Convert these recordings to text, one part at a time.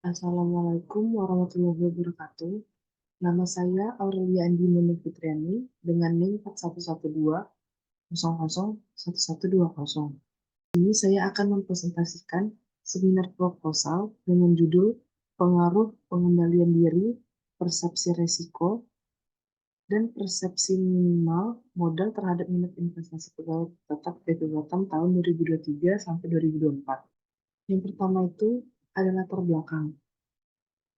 Assalamualaikum warahmatullahi wabarakatuh. Nama saya Aurelia Andi Muni Fitriani dengan NIM 4112001120. Ini saya akan mempresentasikan seminar proposal dengan judul Pengaruh Pengendalian Diri, Persepsi Resiko, dan Persepsi Minimal Modal terhadap Minat Investasi Pegawai Tetap BP Batam tahun 2023 sampai 2024. Yang pertama itu adalah latar belakang.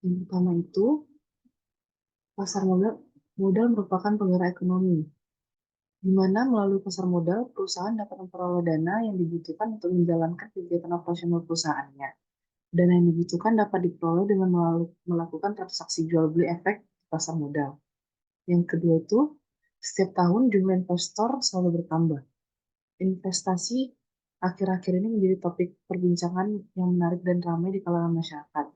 Yang pertama itu pasar modal merupakan penggerak ekonomi, di mana melalui pasar modal, perusahaan dapat memperoleh dana yang dibutuhkan untuk menjalankan kegiatan operasional perusahaannya. Dana yang dibutuhkan dapat diperoleh dengan melakukan transaksi jual beli efek di pasar modal. Yang kedua itu, setiap tahun jumlah investor selalu bertambah. Investasi akhir-akhir ini menjadi topik perbincangan yang menarik dan ramai di kalangan masyarakat.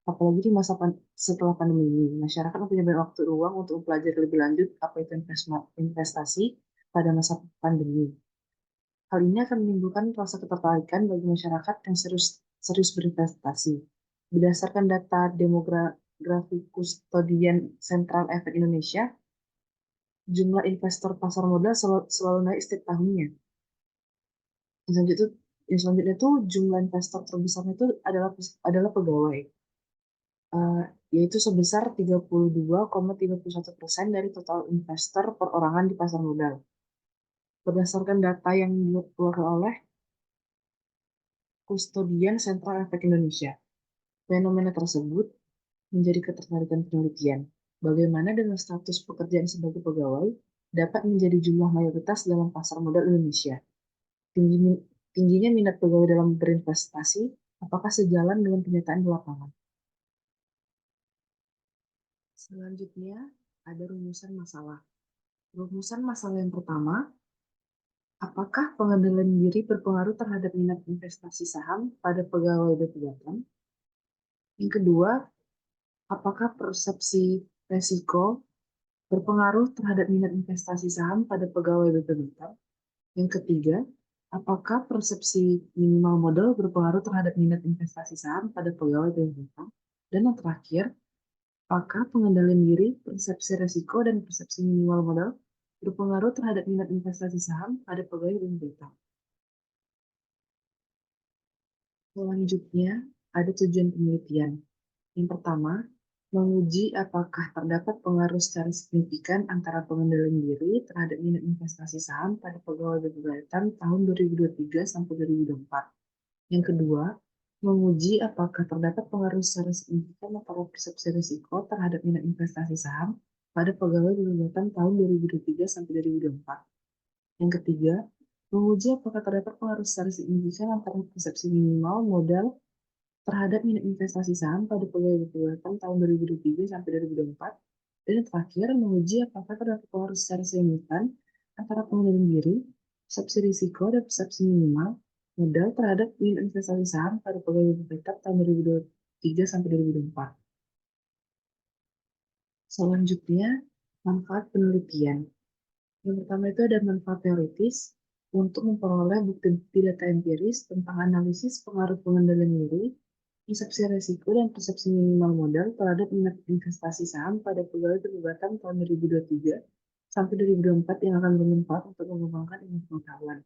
Apalagi di masa setelah pandemi ini, masyarakat punya banyak waktu luang untuk mempelajari lebih lanjut apa itu investasi pada masa pandemi. Hal ini akan menimbulkan rasa ketertarikan bagi masyarakat yang serius berinvestasi. Berdasarkan data demografi Kustodian Sentral Efek Indonesia, jumlah investor pasar modal selalu naik setiap tahunnya. Yang selanjutnya tuh jumlah investor terbesarnya itu adalah pegawai, eh, yaitu sebesar 32,31% dari total investor perorangan di pasar modal. Berdasarkan data yang dikeluarkan oleh Kustodian Sentral Efek Indonesia, fenomena tersebut menjadi ketertarikan penelitian. Bagaimana dengan status pekerjaan sebagai pegawai dapat menjadi jumlah mayoritas dalam pasar modal Indonesia. Tingginya minat pegawai dalam berinvestasi, apakah sejalan dengan kenyataan di lapangan? Selanjutnya, ada rumusan masalah. Rumusan masalah yang pertama, apakah pengendalian diri berpengaruh terhadap minat investasi saham pada pegawai BP Batam? Yang kedua, apakah persepsi resiko berpengaruh terhadap minat investasi saham pada pegawai BP Batam? Yang ketiga, apakah persepsi minimal modal berpengaruh terhadap minat investasi saham pada pegawai BP Batam? Dan yang terakhir, apakah pengendalian diri, persepsi resiko, dan persepsi minimal modal berpengaruh terhadap minat investasi saham pada pegawai dan Batam? Selanjutnya, ada tujuan penelitian. Yang pertama, menguji apakah terdapat pengaruh secara signifikan antara pengendalian diri terhadap minat investasi saham pada pegawai BP Batam tahun 2023 sampai 2024. Yang kedua, menguji apakah terdapat pengaruh secara signifikan antara persepsi risiko terhadap minat investasi saham pada pegawai BP Batam tahun 2023 sampai 2024. Yang ketiga, menguji apakah terdapat pengaruh secara signifikan antara persepsi minimal modal terhadap minat investasi saham pada pegawai BP Batam tahun 2023 sampai 2024. Dan yang terakhir, menguji apakah terdapat pengaruh secara signifikan antara pengendalian diri, persepsi risiko, dan persepsi minimal modal terhadap minat investasi saham pada pegawai BP Batam tahun 2023 sampai 2024. Selanjutnya, manfaat penelitian. Yang pertama itu ada manfaat teoritis untuk memperoleh bukti-bukti data empiris tentang analisis pengaruh pengendalian diri, persepsi risiko, dan persepsi minimal modal terhadap minat investasi saham pada pegawai Batam tahun 2023 sampai 2024 yang akan bermanfaat untuk mengembangkan ilmu pengetahuan.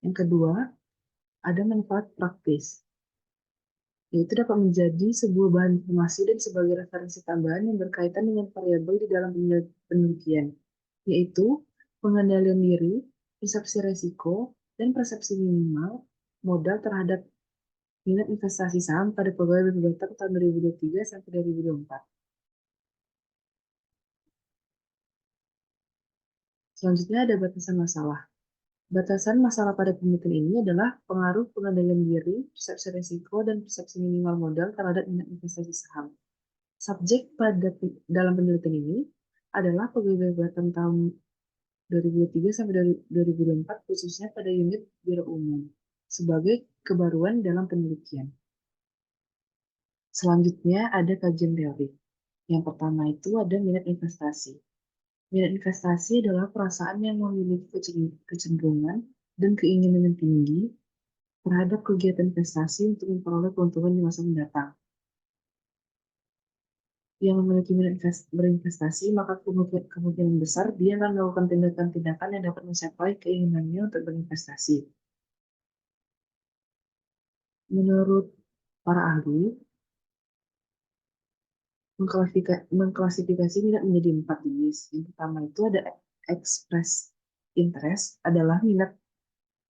Yang kedua, ada manfaat praktis, yaitu dapat menjadi sebuah bahan informasi dan sebagai referensi tambahan yang berkaitan dengan variabel di dalam penelitian, yaitu pengendalian diri, persepsi risiko, dan persepsi minimal modal terhadap minat investasi saham pada pegawai BP Batam tahun 2023 sampai 2024. Selanjutnya ada batasan masalah. Batasan masalah pada penelitian ini adalah pengaruh pengendalian diri, persepsi risiko, dan persepsi minimal modal terhadap minat investasi saham. Subjek dalam penelitian ini adalah pegawai Batam tahun 2003 sampai 2024 khususnya pada unit Biro Umum sebagai kebaruan dalam penelitian. Selanjutnya ada kajian teori. Yang pertama itu ada minat investasi. Minat investasi adalah perasaan yang memiliki kecenderungan dan keinginan yang tinggi terhadap kegiatan investasi untuk memperoleh keuntungan di masa mendatang. yang memiliki minat berinvestasi, maka kemungkinan besar dia akan melakukan tindakan-tindakan yang dapat mencapai keinginannya untuk berinvestasi. Menurut para ahli, mengklasifikasi minat menjadi 4 jenis. Yang pertama itu ada express interest, adalah minat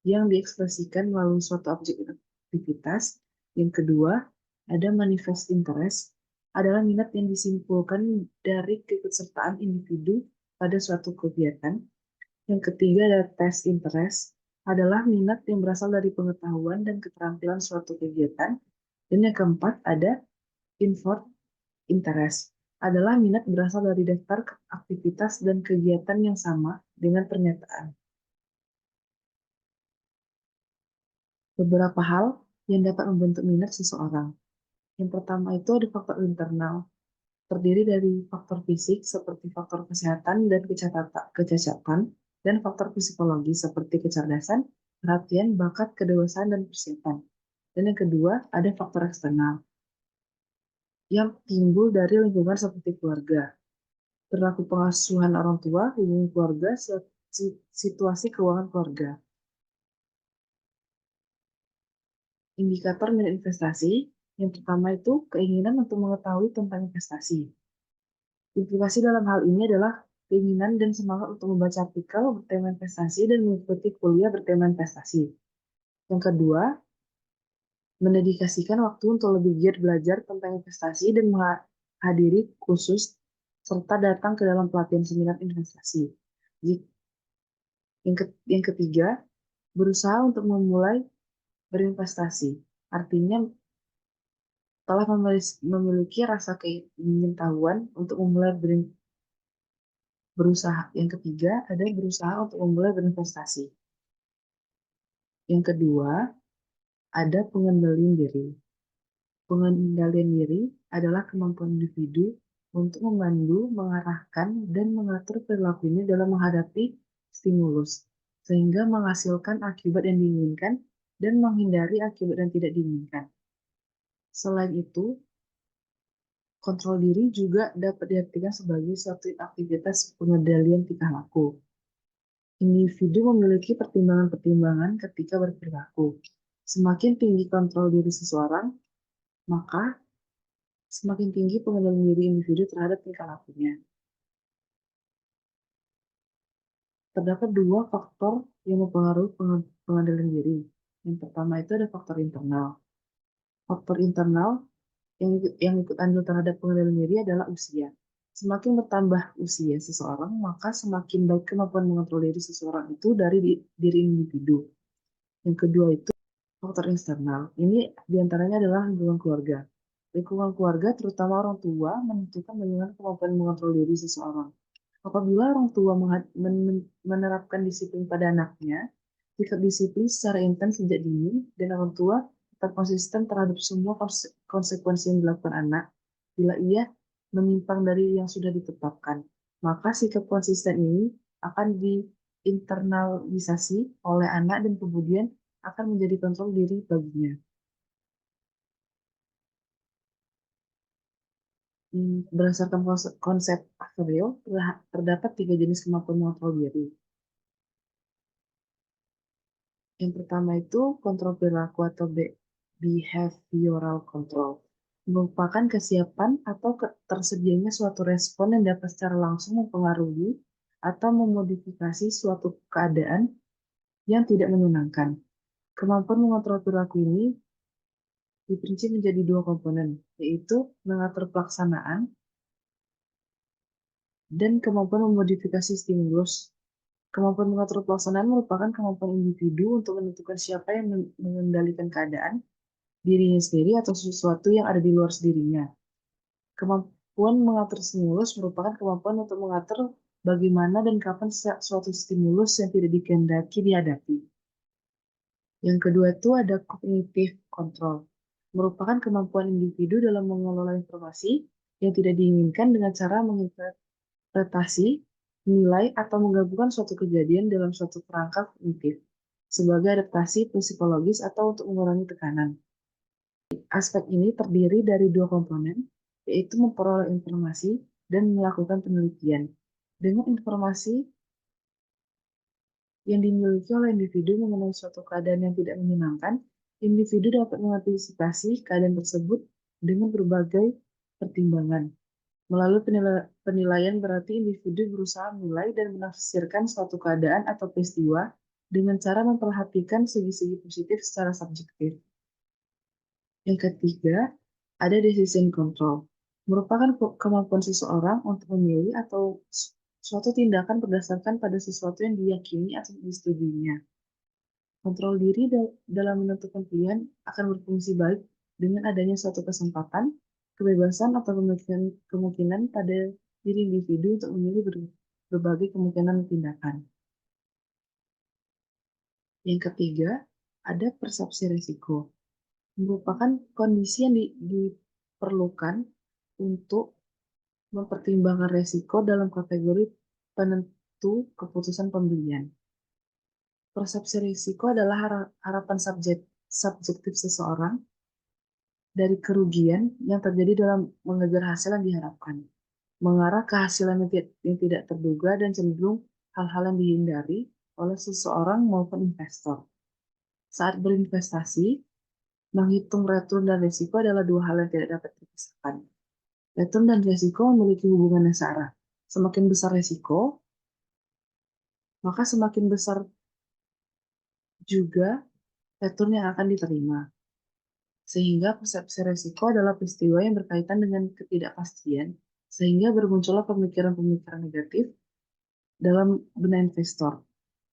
yang diekspresikan melalui suatu objek aktivitas. Yang kedua, ada manifest interest, adalah minat yang disimpulkan dari keikutsertaan individu pada suatu kegiatan. Yang ketiga, ada test interest, adalah minat yang berasal dari pengetahuan dan keterampilan suatu kegiatan. Dan yang keempat, ada inward interest, adalah minat berasal dari daftar aktivitas dan kegiatan yang sama dengan pernyataan. Beberapa hal yang dapat membentuk minat seseorang. Yang pertama itu ada faktor internal, terdiri dari faktor fisik seperti faktor kesehatan dan kecacatan, dan faktor psikologi seperti kecerdasan, perhatian, bakat, kedewasaan, dan persiapan. Dan yang kedua, ada faktor eksternal, yang timbul dari lingkungan seperti keluarga, perilaku pengasuhan orang tua, hubungan keluarga, situasi keuangan keluarga. Indikator minat investasi, yang pertama itu keinginan untuk mengetahui tentang investasi. Implikasi dalam hal ini adalah keinginan dan semangat untuk membaca artikel bertema investasi dan mengikuti kuliah bertema investasi. Yang kedua, mendedikasikan waktu untuk lebih giat belajar tentang investasi dan menghadiri kursus serta datang ke dalam pelatihan seminar investasi. Yang ketiga, berusaha untuk memulai berinvestasi. Artinya telah memiliki rasa keingintahuan untuk memulai berusaha. Yang ketiga, ada berusaha untuk memulai berinvestasi. Yang kedua, ada pengendalian diri. Pengendalian diri adalah kemampuan individu untuk memandu, mengarahkan, dan mengatur perilakunya dalam menghadapi stimulus, sehingga menghasilkan akibat yang diinginkan dan menghindari akibat yang tidak diinginkan. Selain itu, kontrol diri juga dapat diartikan sebagai suatu aktivitas pengendalian tingkah laku. Individu memiliki pertimbangan-pertimbangan ketika berperilaku. Semakin tinggi kontrol diri seseorang, maka semakin tinggi pengendalian diri individu terhadap tingkah lakunya. Terdapat dua faktor yang mempengaruhi pengendalian diri. Yang pertama itu ada faktor internal. Faktor internal yang ikut andil terhadap pengendalian diri adalah usia. Semakin bertambah usia seseorang, maka semakin baik kemampuan mengontrol diri seseorang itu dari diri individu. Yang kedua itu faktor eksternal. Ini diantaranya adalah lingkungan keluarga. Lingkungan keluarga, terutama orang tua, menentukan bagaimana kemampuan mengontrol diri seseorang. Apabila orang tua menerapkan disiplin pada anaknya, sikap disiplin secara intens sejak dini, dan orang tua tetap konsisten terhadap semua konsekuensi yang dilakukan anak, bila ia menyimpang dari yang sudah ditetapkan, maka sikap konsisten ini akan diinternalisasi oleh anak dan kemudian akan menjadi kontrol diri baginya. Berdasarkan konsep Averell, terdapat 3 jenis kemampuan mengontrol diri. Yang pertama itu kontrol perilaku atau behavioral control, merupakan kesiapan atau tersedianya suatu respon yang dapat secara langsung mempengaruhi atau memodifikasi suatu keadaan yang tidak menyenangkan. Kemampuan mengontrol perilaku ini diperinci menjadi 2 komponen, yaitu mengatur pelaksanaan dan kemampuan memodifikasi stimulus. Kemampuan mengatur pelaksanaan merupakan kemampuan individu untuk menentukan siapa yang mengendalikan keadaan, dirinya sendiri atau sesuatu yang ada di luar dirinya. Kemampuan mengatur stimulus merupakan kemampuan untuk mengatur bagaimana dan kapan suatu stimulus yang tidak dikehendaki dihadapi. Yang kedua itu ada cognitive control, merupakan kemampuan individu dalam mengelola informasi yang tidak diinginkan dengan cara menginterpretasi, menilai, atau menggabungkan suatu kejadian dalam suatu perangkat kognitif sebagai adaptasi psikologis atau untuk mengurangi tekanan. Aspek ini terdiri dari 2 komponen, yaitu memperoleh informasi dan melakukan penelitian. Dengan informasi yang dimiliki oleh individu mengenai suatu keadaan yang tidak menyenangkan, individu dapat mengantisipasi keadaan tersebut dengan berbagai pertimbangan. Melalui penilaian berarti individu berusaha menilai dan menafsirkan suatu keadaan atau peristiwa dengan cara memperhatikan segi-segi positif secara subjektif. Yang ketiga, ada decision control, merupakan kemampuan seseorang untuk memilih atau suatu tindakan berdasarkan pada sesuatu yang diyakini atau disetujuinya. Kontrol diri dalam menentukan pilihan akan berfungsi baik dengan adanya suatu kesempatan, kebebasan, atau kemungkinan pada diri individu untuk memilih berbagai kemungkinan tindakan. Yang ketiga, ada persepsi risiko, merupakan kondisi yang diperlukan untuk mempertimbangkan risiko dalam kategori penentu keputusan pembelian. Persepsi risiko adalah harapan subjektif seseorang dari kerugian yang terjadi dalam mengejar hasil yang diharapkan, mengarah ke hasil yang tidak terduga dan cenderung hal-hal yang dihindari oleh seseorang maupun investor. Saat berinvestasi, menghitung return dan risiko adalah dua hal yang tidak dapat dipisahkan. Return dan risiko memiliki hubungan yang searah. Semakin besar risiko, maka semakin besar juga return yang akan diterima. Sehingga persepsi risiko adalah peristiwa yang berkaitan dengan ketidakpastian, sehingga bermuncullah pemikiran-pemikiran negatif dalam benak investor.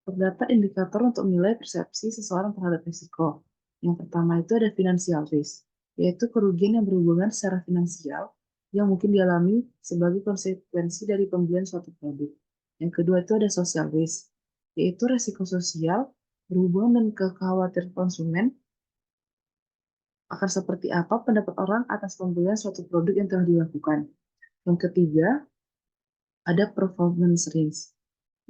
Terdapat indikator untuk menilai persepsi seseorang terhadap risiko. Yang pertama itu ada financial risk, yaitu kerugian yang berhubungan secara finansial yang mungkin dialami sebagai konsekuensi dari pembelian suatu produk. Yang kedua itu ada social risk, yaitu risiko sosial berhubungan dengan kekhawatiran konsumen akan seperti apa pendapat orang atas pembelian suatu produk yang telah dilakukan. Yang ketiga, ada performance risk,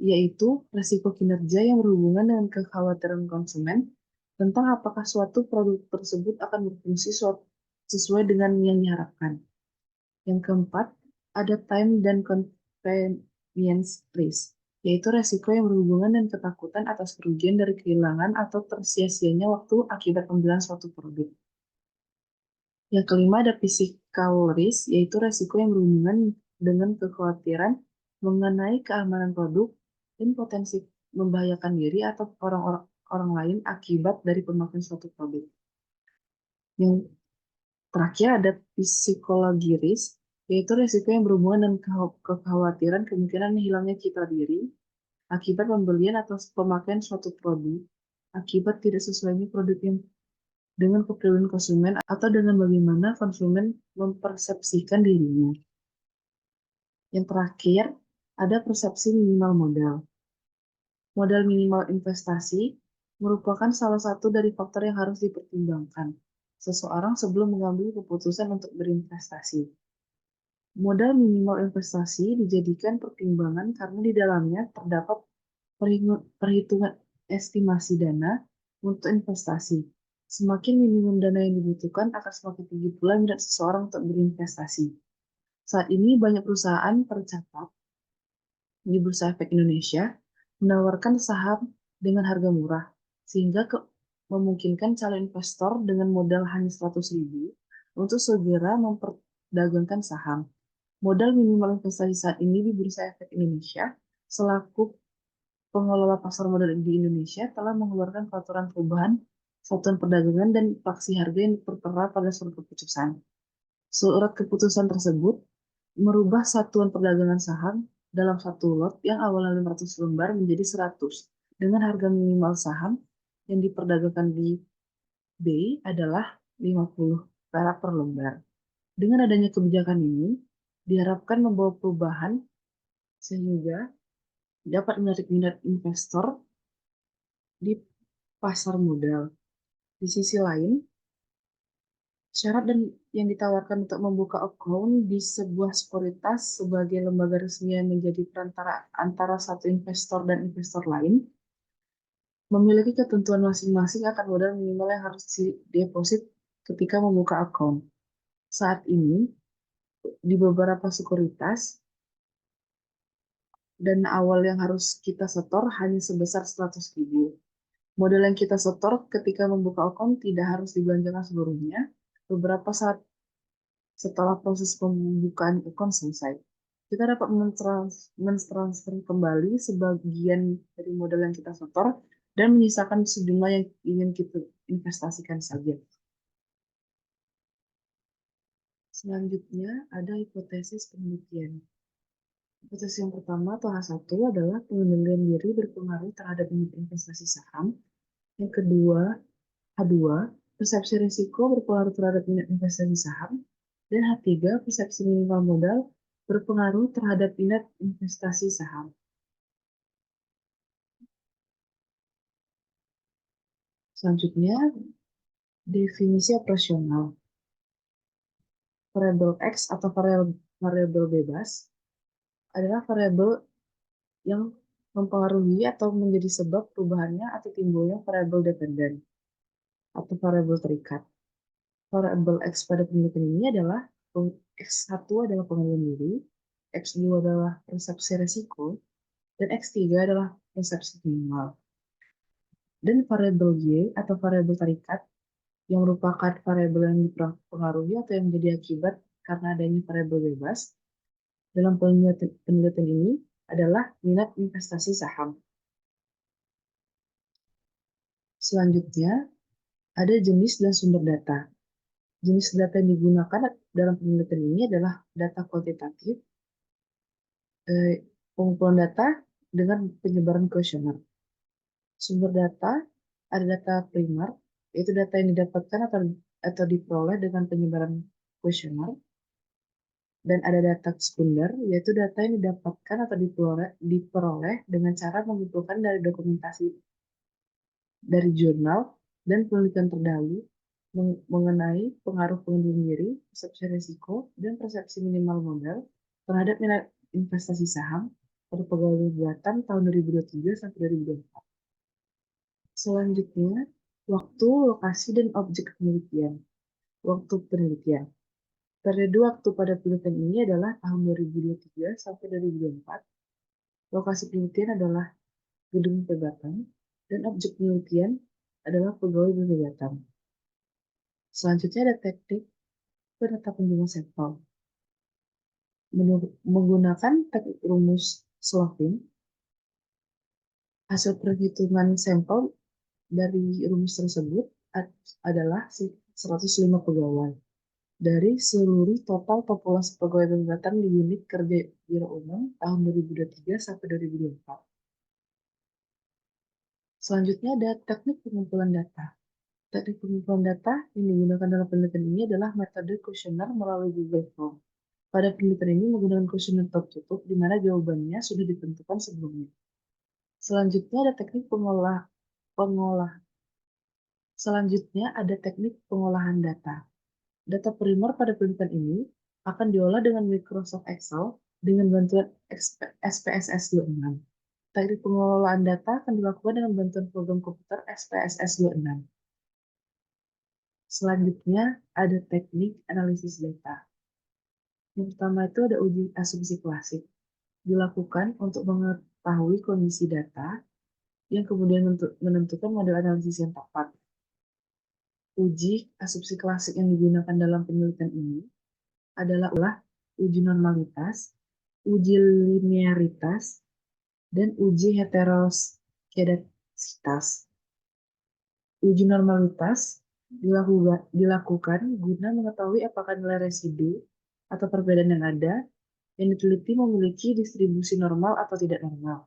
yaitu risiko kinerja yang berhubungan dengan kekhawatiran konsumen tentang apakah suatu produk tersebut akan berfungsi sesuai dengan yang diharapkan. Yang keempat, ada time dan convenience risk, yaitu risiko yang berhubungan dengan ketakutan atas kerugian dari kehilangan atau tersia-sianya waktu akibat pembelian suatu produk. Yang kelima ada physical risk, yaitu resiko yang berhubungan dengan kekhawatiran mengenai keamanan produk dan potensi membahayakan diri atau orang lain akibat dari pemakaian suatu produk. Yang terakhir ada psikologi risk, yaitu resiko yang berhubungan dengan kekhawatiran kemungkinan hilangnya citra diri akibat pembelian atau pemakaian suatu produk akibat tidak sesuainya produk yang dengan keperluan konsumen atau dengan bagaimana konsumen mempersepsikan dirinya. Yang terakhir, ada persepsi minimal modal. Modal minimal investasi merupakan salah satu dari faktor yang harus dipertimbangkan seseorang sebelum mengambil keputusan untuk berinvestasi. Modal minimal investasi dijadikan pertimbangan karena di dalamnya terdapat perhitungan estimasi dana untuk investasi. Semakin minimum dana yang dibutuhkan akan semakin tinggi pula minat seseorang untuk berinvestasi. Saat ini banyak perusahaan tercatat di Bursa Efek Indonesia menawarkan saham dengan harga murah, sehingga memungkinkan calon investor dengan modal hanya 100.000 untuk segera memperdagangkan saham. Modal minimal investasi saat ini di Bursa Efek Indonesia selaku pengelola pasar modal di Indonesia telah mengeluarkan peraturan perubahan satuan perdagangan dan faksi harga yang tertera pada surat keputusan. Surat keputusan tersebut merubah satuan perdagangan saham dalam satu lot yang awalnya 500 lembar menjadi 100 dengan harga minimal saham yang diperdagangkan di B adalah 50 perak per lembar. Dengan adanya kebijakan ini, diharapkan membawa perubahan sehingga dapat menarik minat investor di pasar modal. Di sisi lain, syarat yang ditawarkan untuk membuka account di sebuah sekuritas sebagai lembaga resmi yang menjadi perantara antara satu investor dan investor lain memiliki ketentuan masing-masing akan modal minimal yang harus dideposit ketika membuka account. Saat ini, di beberapa sekuritas, dan awal yang harus kita setor hanya sebesar 100.000. Modal yang kita setor ketika membuka akun tidak harus dibelanjakan seluruhnya. Beberapa saat setelah proses pembukaan akun selesai, kita dapat mentransfer kembali sebagian dari modal yang kita setor dan menyisakan sejumlah yang ingin kita investasikan saja. Selanjutnya ada hipotesis penelitian. Hipotesis yang pertama atau H1 adalah pengendalian diri berpengaruh terhadap investasi saham. Yang kedua, H2, persepsi risiko berpengaruh terhadap minat investasi saham. Dan H3, persepsi minimal modal berpengaruh terhadap minat investasi saham. Selanjutnya, definisi operasional. Variabel X atau variabel bebas adalah variabel yang mempengaruhi atau menjadi sebab perubahannya atau timbulnya variabel dependen atau variabel terikat. Variabel X pada penelitian ini adalah X1 adalah pengendalian diri, X2 adalah persepsi risiko, dan X3 adalah persepsi minimal. Dan variabel Y atau variabel terikat yang merupakan variabel yang dipengaruhi atau yang menjadi akibat karena adanya variabel bebas dalam penelitian ini adalah minat investasi saham. Selanjutnya, ada jenis dan sumber data. Jenis data yang digunakan dalam penelitian ini adalah data kuantitatif, pengumpulan data dengan penyebaran kuesioner. Sumber data ada data primer, yaitu data yang didapatkan atau diperoleh dengan penyebaran kuesioner, dan ada data sekunder, yaitu data yang didapatkan atau diperoleh dengan cara mengumpulkan dari dokumentasi dari jurnal dan penelitian terdahulu mengenai pengaruh pengendalian diri, persepsi risiko, dan persepsi minimal modal terhadap minat investasi saham pada pegawai buatan tahun 2023 sampai 2024. Selanjutnya, waktu, lokasi, dan objek penelitian. Waktu penelitian. Periode waktu pada penelitian ini adalah tahun 2023 sampai 2024. Lokasi penelitian adalah gedung Pegatang, dan objek penelitian adalah pegawai Pegatang. Selanjutnya ada teknik penetapan jumlah sampel. Menggunakan teknik rumus Slovin, hasil perhitungan sampel dari rumus tersebut adalah 105 pegawai. Dari seluruh total populasi pegawai Pegatang di unit kerja biro umum tahun 2023 sampai 2024. Selanjutnya ada teknik pengumpulan data. Teknik pengumpulan data yang digunakan dalam penelitian ini adalah metode kuesioner melalui Google Form. Pada penelitian ini menggunakan kuesioner tertutup di mana jawabannya sudah ditentukan sebelumnya. Selanjutnya ada teknik Selanjutnya ada teknik pengolahan data. Data primer pada penelitian ini akan diolah dengan Microsoft Excel dengan bantuan SPSS 26. Teknik pengelolaan data akan dilakukan dengan bantuan program komputer SPSS 26. Selanjutnya ada teknik analisis data. Yang pertama itu ada uji asumsi klasik. Dilakukan untuk mengetahui kondisi data yang kemudian menentukan model analisis yang tepat. Uji asumsi klasik yang digunakan dalam penelitian ini adalah uji normalitas, uji linearitas, dan uji heteroskedasitas. Uji normalitas dilakukan guna mengetahui apakah nilai residu atau perbedaan yang ada yang diteliti memiliki distribusi normal atau tidak normal.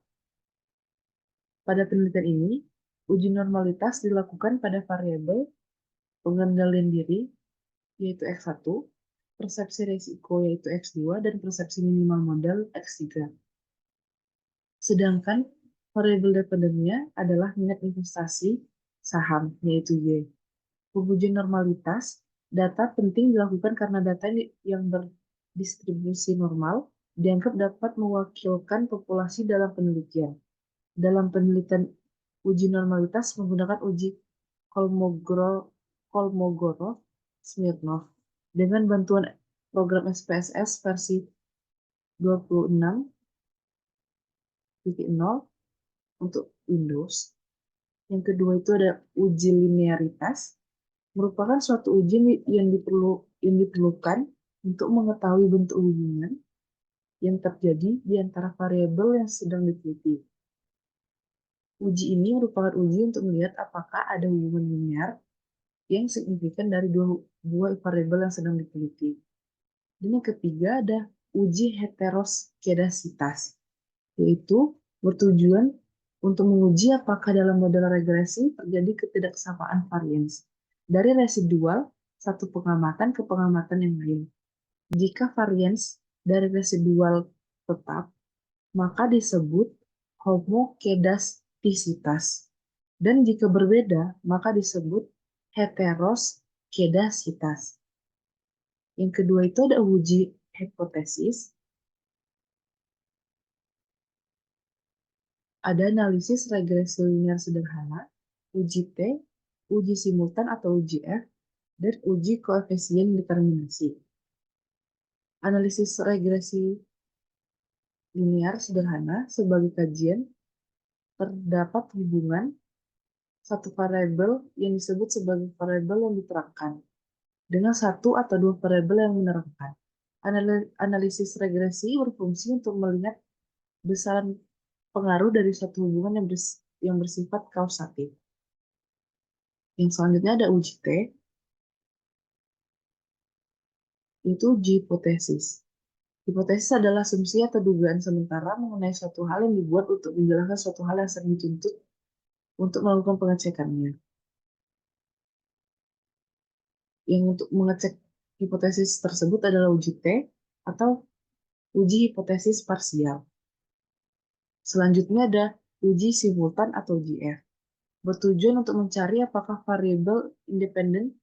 Pada penelitian ini, uji normalitas dilakukan pada variabel pengendalian diri, yaitu X1, persepsi risiko, yaitu X2, dan persepsi minimal modal X3. Sedangkan variabel dependennya adalah minat investasi saham, yaitu Y. Pengujian normalitas, data penting dilakukan karena data yang berdistribusi normal dianggap dapat mewakilkan populasi dalam penelitian. Dalam penelitian uji normalitas menggunakan uji Kolmogorov-Smirnov dengan bantuan program SPSS versi 26.0 untuk Windows. Yang kedua itu ada uji linearitas, merupakan suatu uji yang diperlukan untuk mengetahui bentuk hubungan yang terjadi di antara variabel yang sedang diteliti. Uji ini merupakan uji untuk melihat apakah ada hubungan linear yang signifikan dari dua variabel yang sedang diteliti. Dan yang ketiga ada uji heteroskedasitas, yaitu bertujuan untuk menguji apakah dalam model regresi terjadi ketidaksamaan varians dari residual satu pengamatan ke pengamatan yang lain. Jika varians dari residual tetap, maka disebut homokedastisitas. Dan jika berbeda, maka disebut heteroskedasitas. Yang kedua itu ada uji hipotesis, ada analisis regresi linear sederhana, uji T, uji simultan atau uji F, dan uji koefisien determinasi. Analisis regresi linear sederhana sebagai kajian terdapat hubungan satu variabel yang disebut sebagai variabel yang diterangkan dengan satu atau dua variabel yang menerangkan. Analisis regresi berfungsi untuk melihat besaran pengaruh dari suatu hubungan yang bersifat kausatif. Yang selanjutnya ada uji T, itu uji hipotesis. Hipotesis adalah asumsi atau dugaan sementara mengenai suatu hal yang dibuat untuk menjelaskan suatu hal yang sering dituntut untuk melakukan pengecekannya. Yang untuk mengecek hipotesis tersebut adalah uji T atau uji hipotesis parsial. Selanjutnya ada uji simultan atau uji F. Bertujuan untuk mencari apakah variabel independen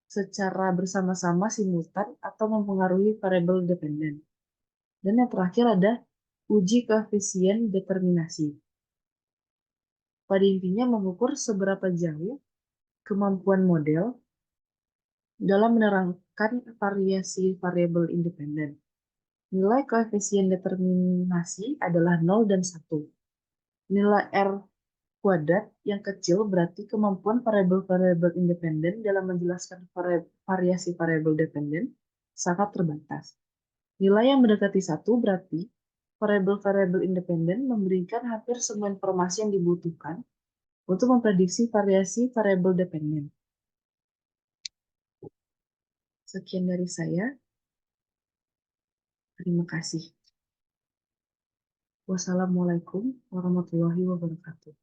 secara bersama-sama simultan atau mempengaruhi variabel dependen. Dan yang terakhir ada uji koefisien determinasi. Pada intinya mengukur seberapa jauh kemampuan model dalam menerangkan variasi variabel independen. Nilai koefisien determinasi adalah 0 dan 1. Nilai R kuadrat yang kecil berarti kemampuan variabel-variabel independen dalam menjelaskan variasi variabel dependen sangat terbatas. Nilai yang mendekati 1 berarti variabel-variabel independen memberikan hampir semua informasi yang dibutuhkan untuk memprediksi variasi variabel dependen. Sekian dari saya. Terima kasih. Wassalamualaikum warahmatullahi wabarakatuh.